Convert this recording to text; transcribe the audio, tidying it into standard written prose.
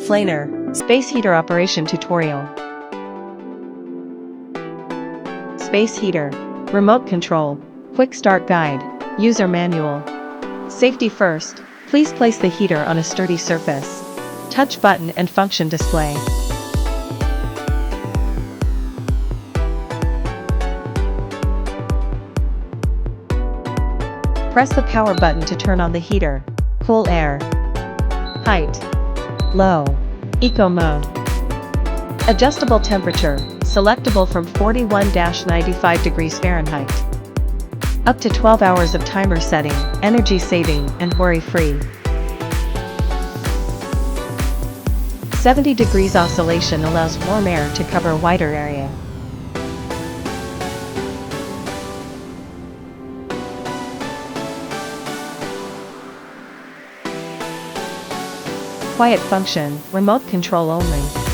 FLANUR, Space Heater Operation Tutorial. Space Heater. Remote Control. Quick Start Guide. User Manual. Safety first, please place the heater on a sturdy surface. Touch button and function display. Press the power button to turn on the heater. Cool air. Height. Low. Eco mode. Adjustable temperature, selectable from 41-95 degrees Fahrenheit. Up to 12 hours of timer setting, energy saving, and worry-free. 70 degrees oscillation allows warm air to cover a wider area. Quiet function, remote control only.